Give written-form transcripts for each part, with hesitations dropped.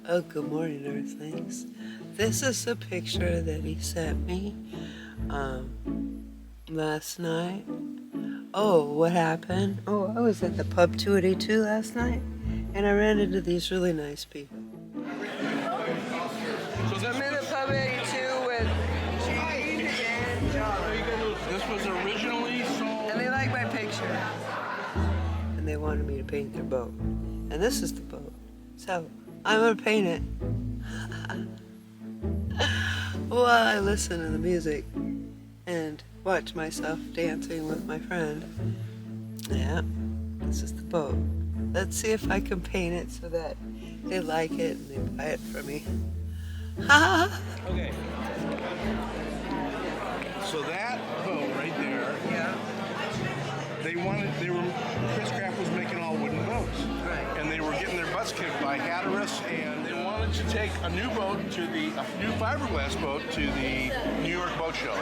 Oh, good morning, Earthlings. This is a picture that he sent me last night. Oh, what happened? Oh, I was at the pub 282 last night, and I ran into these really nice people. So I'm in the pub 82 with Gene and John. This was originally sold. And they like my picture. And they wanted me to paint their boat. And this is the boat. So I'm gonna paint it while I listen to the music and watch myself dancing with my friend. Yeah, this is the boat. Let's see if I can paint it so that they like it and they buy it for me. Okay. So that boat right there. Yeah. Chris Craft was making all wooden boats. Right. And they were getting their butts kicked by Hatteras, and they wanted to take a new fiberglass boat to the New York Boat Show.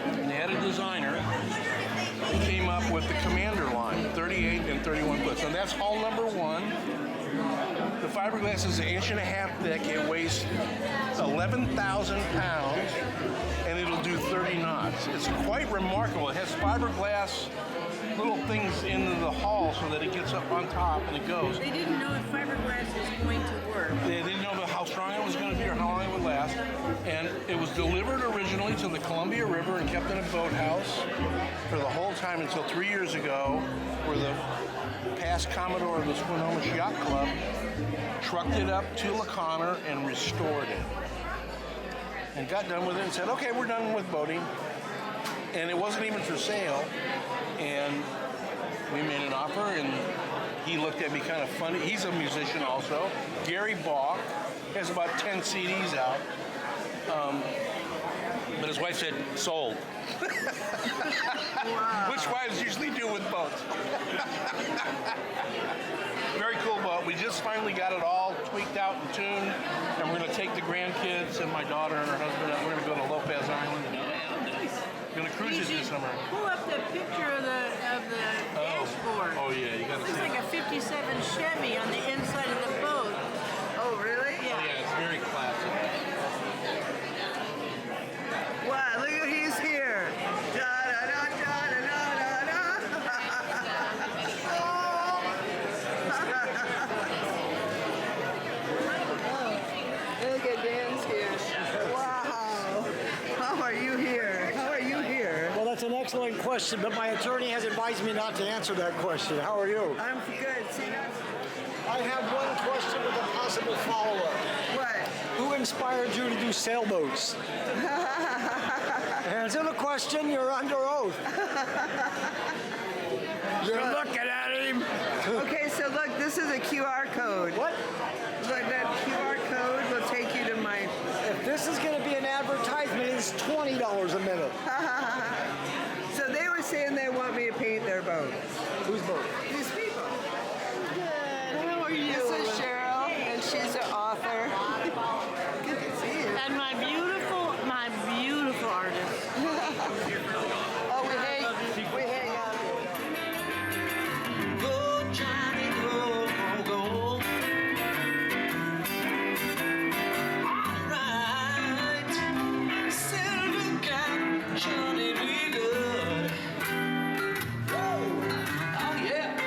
And they had a designer who came up with the Commander line, 38 and 31 foot. So that's hull number one. The fiberglass is 1.5 inches thick. It weighs 11,000 pounds, and it'll do 30 knots. It's quite remarkable. It has fiberglass little things in the hull so that it gets up on top and it goes. They didn't know if fiberglass is going to work. They didn't know how strong it was going to be or how long it would last. And it was delivered originally to the Columbia River and kept in a boathouse for the whole time until 3 years ago, where the past Commodore of the Swinomish Yacht Club trucked it up to LaConner and restored it. And got done with it and said, okay, we're done with boating. And it wasn't even for sale. And we made an offer, and he looked at me kind of funny. He's a musician also. Gary Balk has about 10 CDs out. But his wife said, sold. Wow. Which wives usually do with boats. Very cool boat. We just finally got it all tweaked out and tuned, and we're going to take the grandkids and my daughter and her husband up. We're going to go to Lopez Island. We're going to cruise it this summer. Pull up the picture of the dashboard. Oh yeah, you got to see It's it. like a 57 Chevy on the inside of the boat. Oh, really? Yeah. Yeah, it's very classic. Wow, look at he's here. Da da da da da da da. Look at Dan's here. Wow. How are you here? How are you here? Well, that's an excellent question, but my attorney has advised me not to answer that question. How are you? I'm good. See, I have one question with a possible follow-up. what? Who inspired you to do sailboats? Answer the question, you're under oath. You're looking at him. Okay, so look, this is a QR code. What? Look, that QR code will take you to my... If this is going to be an advertisement, it's $20 a minute. So they were saying they want me to paint their boat. Whose boat? These people. Good. How are you? This is Cheryl, and she's an author. Good to see you. And my beautiful artist. Oh, we hang out. Go, Johnny, go, go, go. All right, silver cat, Johnny, be good. Oh yeah.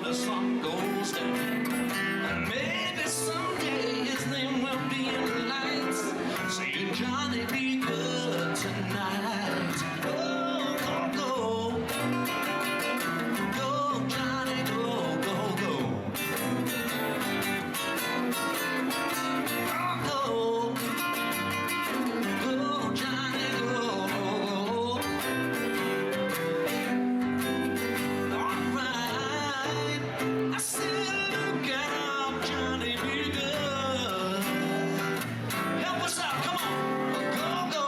the sun goes down. And maybe someday his name will be in the lights, saying Johnny be good tonight. Go, go, go. Go, Johnny, go, go, go. Go, go, Johnny, go, go, go. All right, I said look out, Johnny, be good. Help us out, come on. Go, go.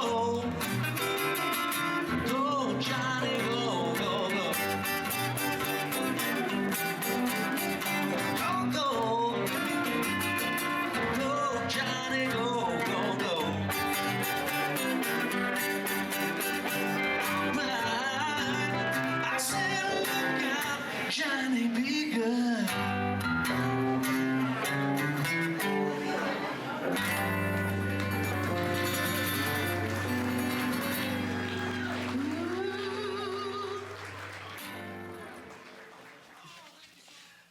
Go, Johnny, go, go, go. Go, go. Go, Johnny, go, go, go. Right. I said, look out, Johnny, be good.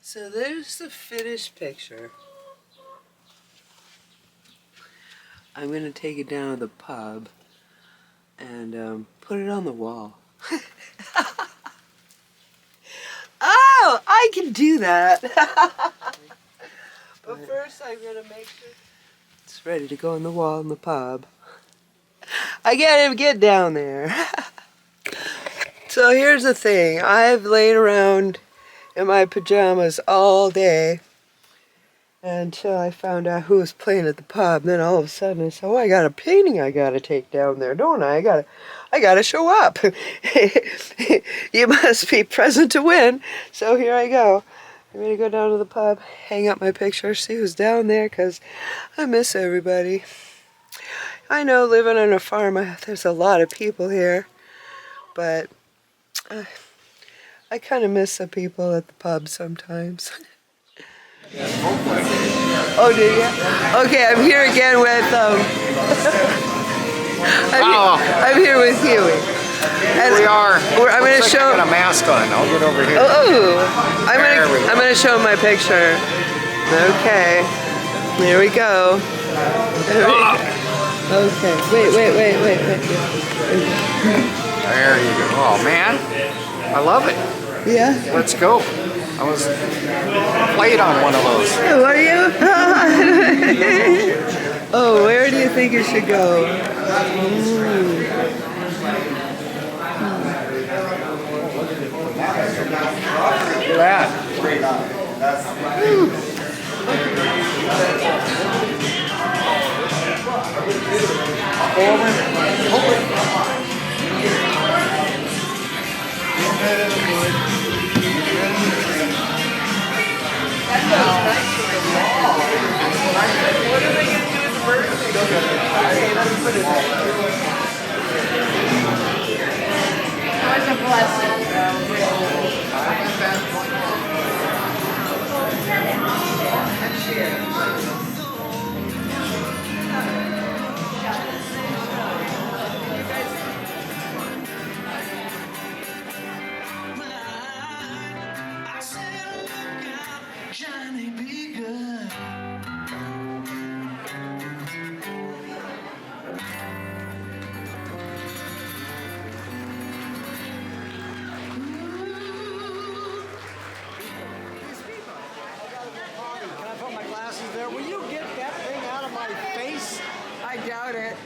So there's the finished picture. I'm gonna take it down to the pub and put it on the wall. Oh, I can do that. But first I'm gonna make sure it's ready to go on the wall in the pub. I gotta get down there. So here's the thing. I've laid around in my pajamas all day until I found out who was playing at the pub. Then all of a sudden I said, oh, I got a painting I gotta take down there, don't I? I gotta show up. You must be present to win. So here I go. I'm gonna go down to the pub, hang up my picture, see who's down there, because I miss everybody. I know living on a farm, there's a lot of people here, but I kind of miss the people at the pub sometimes. Oh, do you? Okay, I'm here again with, I'm here with Huey. Here we are. I'm going to show. I got a mask on. I'll get over here. Oh, I'm going to show my picture. Okay, here we go. Okay, wait. There you go. Oh man, I love it. Yeah. Let's go. I was played on one of those. Oh, are you? Oh, where do you think you should go? Look at that. It's a blessing. I said, look out, Johnny, be good. Can I put my glasses there? Will you get that thing out of my face? I doubt it.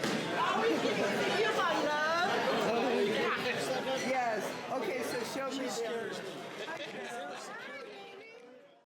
You, my love. Yes. Okay, so show me the